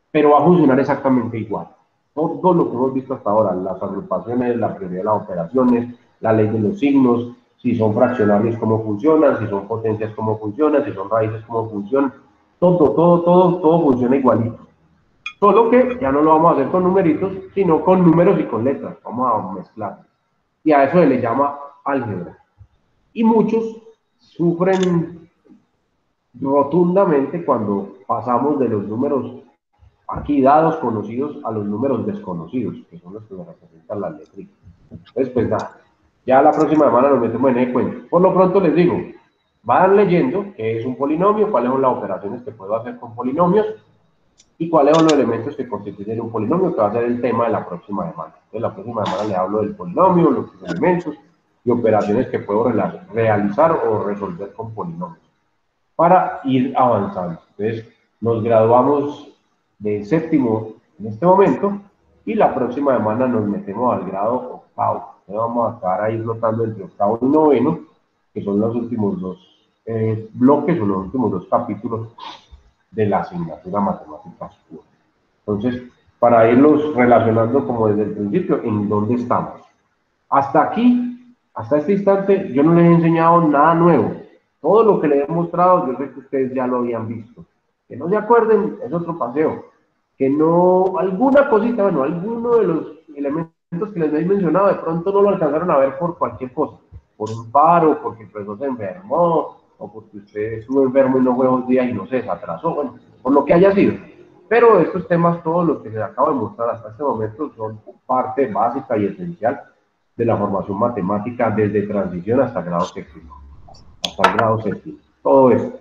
pero va a funcionar exactamente igual. Todo lo que hemos visto hasta ahora, las agrupaciones, la prioridad de las operaciones, la ley de los signos, si son fraccionarios, cómo funcionan, si son potencias, cómo funcionan, si son raíces, cómo funcionan, todo funciona igualito. Solo que ya no lo vamos a hacer con numeritos, sino con números y con letras. Vamos a mezclar. Y a eso se le llama álgebra. Y muchos sufren rotundamente cuando pasamos de los números aquí dados conocidos a los números desconocidos, que son los que nos representan las letritas. Entonces, pues nada, ya la próxima semana nos metemos en ese cuento. Por lo pronto les digo, van leyendo qué es un polinomio, cuáles son las operaciones que puedo hacer con polinomios, y cuáles son los elementos que constituyen un polinomio, que va a ser el tema de la próxima semana. Entonces, la próxima semana le hablo del polinomio, los elementos y operaciones que puedo realizar o resolver con polinomios, para ir avanzando. Entonces, nos graduamos de séptimo en este momento, y la próxima semana nos metemos al grado octavo. Entonces, vamos a estar ahí flotando entre octavo y noveno, que son los últimos dos bloques o los últimos dos capítulos de la asignatura matemáticas pura. Entonces, para irlos relacionando como desde el principio, ¿en dónde estamos? Hasta aquí, hasta este instante, yo no les he enseñado nada nuevo. Todo lo que les he mostrado, yo sé que ustedes ya lo habían visto. Que no se acuerden, es otro paseo. Que no, alguna cosita, bueno, alguno de los elementos que les he mencionado, de pronto no lo alcanzaron a ver por cualquier cosa. Por un paro, porque el profesor se enfermó, o porque usted estuvo enfermo y no fue 2 días y no se desatrasó, bueno, por lo que haya sido. Pero estos temas, todos los que les acabo de mostrar hasta este momento, son parte básica y esencial de la formación matemática desde transición hasta grado séptimo, hasta el grado séptimo, todo esto.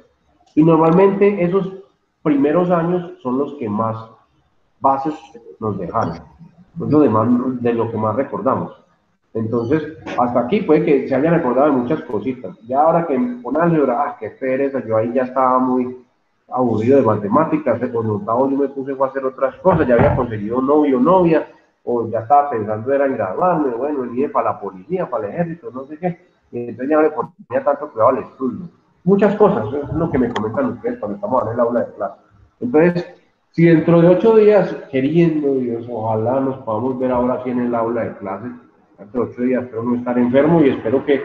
Y normalmente esos primeros años son los que más bases nos dejaron, es de lo que más recordamos. Entonces, hasta aquí puede que se hayan recordado de muchas cositas. Ya ahora que con álgebra, qué pereza, yo ahí ya estaba muy aburrido de matemáticas, con octavo yo me puse a hacer otras cosas, ya había conseguido novio, novia, o ya estaba pensando era en graduarme, bueno, iré para la policía, para el ejército, no sé qué, y entonces ya no le ponía tanto cuidado al estudio. Muchas cosas, eso es lo que me comentan ustedes cuando estamos en el aula de clase. Entonces, si dentro de 8 días, queriendo Dios, ojalá nos podamos ver ahora sí en el aula de clases, dentro de 8 días espero no estar enfermo y espero que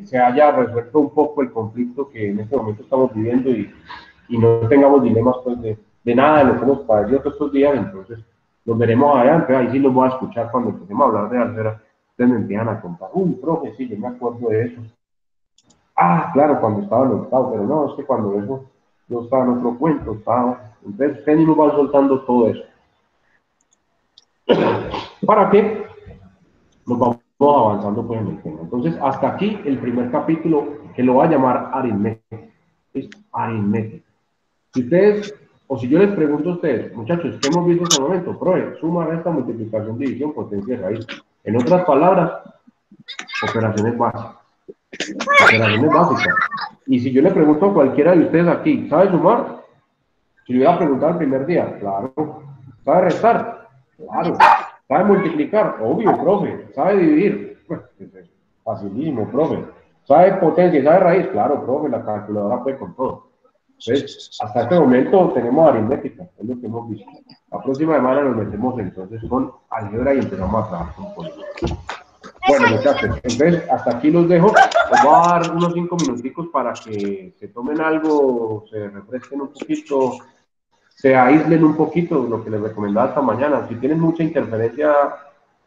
se haya resuelto un poco el conflicto que en este momento estamos viviendo y no tengamos dilemas pues, de nada de lo que hemos padecido todos estos días. Entonces, nos veremos allá. Entonces, ahí sí los voy a escuchar cuando empecemos a hablar de álgebra. Ustedes me empiezan a contar, uy, profe, sí, yo me acuerdo de eso. Ah, claro, cuando estaba en octavo, pero no, es que cuando eso no estaba en otro cuento, estaba. Entonces, ustedes nos van soltando todo eso. ¿Para qué? Nos vamos avanzando pues en el tema. Entonces, hasta aquí el primer capítulo que lo voy a llamar aritmética. ¿Listo? Aritmética. Si ustedes, o si yo les pregunto a ustedes, muchachos, ¿qué hemos visto hasta el momento? Profe, suma, resta, multiplicación, división, potencia, raíz. En otras palabras, operaciones básicas. Operaciones básicas. Y si yo le pregunto a cualquiera de ustedes aquí, ¿sabe sumar? Si le voy a preguntar el primer día, claro. ¿Sabe restar? Claro. ¿Sabe multiplicar? Obvio, profe. ¿Sabe dividir? Pues, facilísimo, profe. ¿Sabe potencia? ¿Sabe raíz? Claro, profe, la calculadora puede con todo. Entonces, hasta este momento tenemos aritmética, es lo que hemos visto. La próxima semana nos metemos entonces con álgebra y empezamos a trabajar con polígonos. Bueno, muchachos, entonces hasta aquí los dejo. Les voy a dar unos 5 minuticos para que se tomen algo, se refresquen un poquito, se aíslen un poquito, lo que les recomendaba esta mañana. Si tienen mucha interferencia,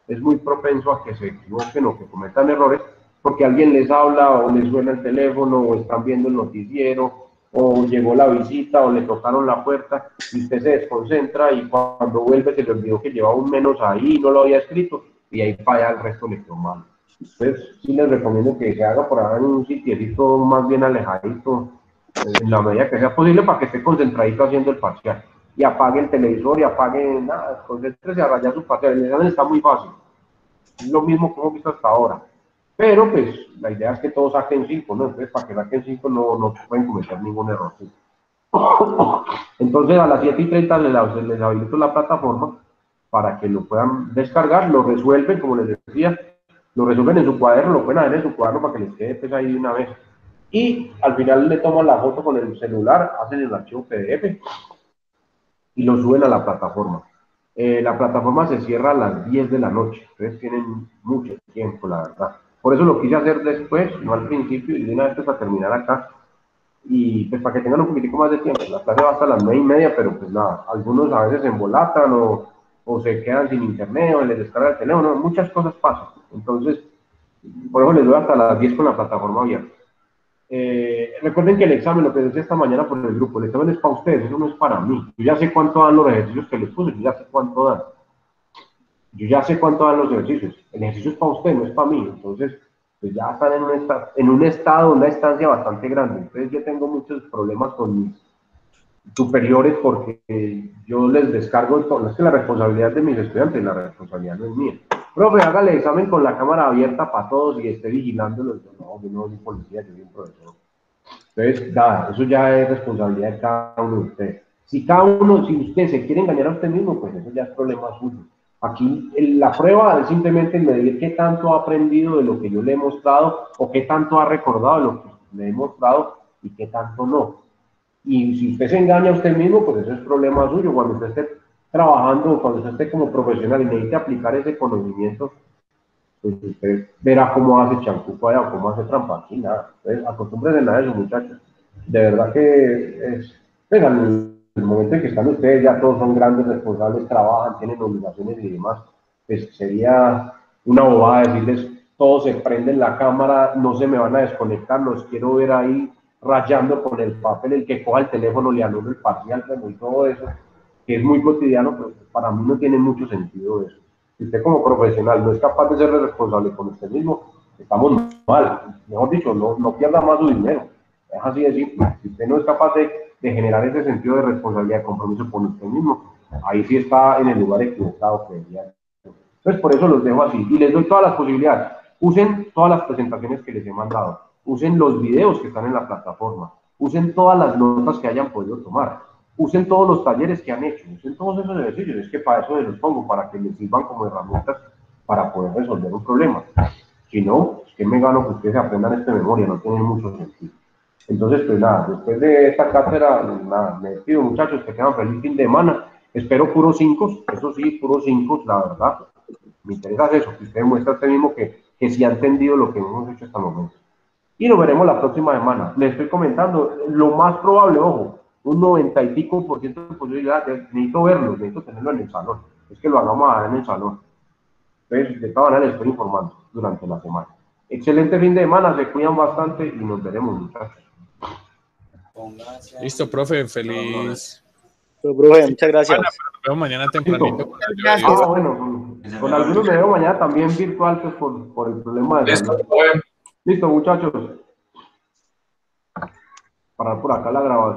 es muy propenso a que se equivoquen o que cometan errores, porque alguien les habla o les suena el teléfono o están viendo el noticiero o llegó la visita o le tocaron la puerta y usted se desconcentra y cuando vuelve se le olvidó que llevaba un menos ahí, no lo había escrito y ahí falla, el resto le quedó mal. Entonces sí les recomiendo que se haga por ahí en un sitiecito más bien alejadito, en la medida que sea posible para que esté concentradito haciendo el parcial. Y apague el televisor y apague nada, concéntrese a rayar su parcial. El examen está muy fácil. Es lo mismo que hemos visto hasta ahora. Pero pues la idea es que todos saquen 5, ¿no? Entonces para que saquen 5 no pueden cometer ningún error. ¿Sí? Entonces a las 7:30 les habilito la plataforma para que lo puedan descargar, lo resuelven, como les decía, lo resuelven en su cuaderno, lo pueden hacer en su cuaderno para que les quede pues, ahí de una vez. Y al final le toman la foto con el celular, hacen el archivo PDF y lo suben a la plataforma. La plataforma se cierra a las 10 de la noche, entonces tienen mucho tiempo, la verdad. Por eso lo quise hacer después, no al principio, y de una vez para terminar acá. Y pues para que tengan un poquitico más de tiempo, la clase va hasta las 9:30, pero pues nada, algunos a veces se embolatan o se quedan sin internet o les descarga el teléfono, muchas cosas pasan. Entonces, por eso les doy hasta las 10 con la plataforma abierta. Recuerden que el examen, lo que decía esta mañana por el grupo, el examen es para ustedes, eso no es para mí. Yo ya sé cuánto dan los ejercicios que les puse, yo ya sé cuánto dan. Yo ya sé cuánto dan los ejercicios. El ejercicio es para usted, no es para mí. Entonces, pues ya están en un estado, una estancia bastante grande. Entonces, yo tengo muchos problemas con mis superiores porque yo les descargo todo. No es que la responsabilidad de mis estudiantes, la responsabilidad no es mía. Profe, hágale examen con la cámara abierta para todos y esté vigilándolos. No, yo no soy policía, yo soy un profesor. Entonces, nada, eso ya es responsabilidad de cada uno de ustedes. Si cada uno, si usted se quiere engañar a usted mismo, pues eso ya es problema suyo. Aquí la prueba es simplemente medir qué tanto ha aprendido de lo que yo le he mostrado o qué tanto ha recordado de lo que le he mostrado y qué tanto no. Y si usted se engaña a usted mismo, pues eso es problema suyo. Cuando usted esté trabajando, cuando usted esté como profesional y necesite aplicar ese conocimiento, pues usted verá cómo hace champú allá o cómo hace trampa. Aquí nada. Entonces, acostúmbrense a eso, muchachos. De verdad que es. Venga, en el momento en que están ustedes, ya todos son grandes responsables, trabajan, tienen obligaciones y demás. Pues sería una bobada decirles, todos se prenden la cámara, no se me van a desconectar, los quiero ver ahí rayando con el papel, el que coja el teléfono le anulo el parcial, y todo eso, que es muy cotidiano, pero para mí no tiene mucho sentido eso. Si usted como profesional no es capaz de ser responsable con usted mismo, estamos mal. Mejor dicho, no pierda más su dinero. Es así de simple. Si usted no es capaz de generar ese sentido de responsabilidad, de compromiso con usted mismo, ahí sí está en el lugar equivocado. Entonces, por eso los dejo así. Y les doy todas las posibilidades. Usen todas las presentaciones que les he mandado. Usen los videos que están en la plataforma. Usen todas las notas que hayan podido tomar. Usen todos los talleres que han hecho. Usen todos esos ejercicios. Es que para eso les los pongo, para que les sirvan como herramientas para poder resolver un problema. Si no, es que me gano que ustedes aprendan esta memoria. No tiene mucho sentido. Entonces, pues nada, después de esta cátedra, nada, me despido, muchachos, que tengan feliz fin de semana. Espero puros 5, eso sí, puros 5, la verdad. Me interesa eso, que usted muestra a usted mismo que que sí ha entendido lo que hemos hecho hasta el momento. Y nos veremos la próxima semana. Les estoy comentando, lo más probable, ojo, un 90 y pico por ciento de posibilidad, necesito verlo, necesito tenerlo en el salón. Es que lo hagamos en el salón. Entonces, de todas maneras, les estoy informando durante la semana. Excelente fin de semana, se cuidan bastante y nos veremos, muchachos. Listo, profe, feliz. Profe, muchas gracias. Nos vemos mañana tempranito. Bueno, con algunos me veo mañana también virtual, pues por el problema de salud. Listo, muchachos. Para por acá la grabación.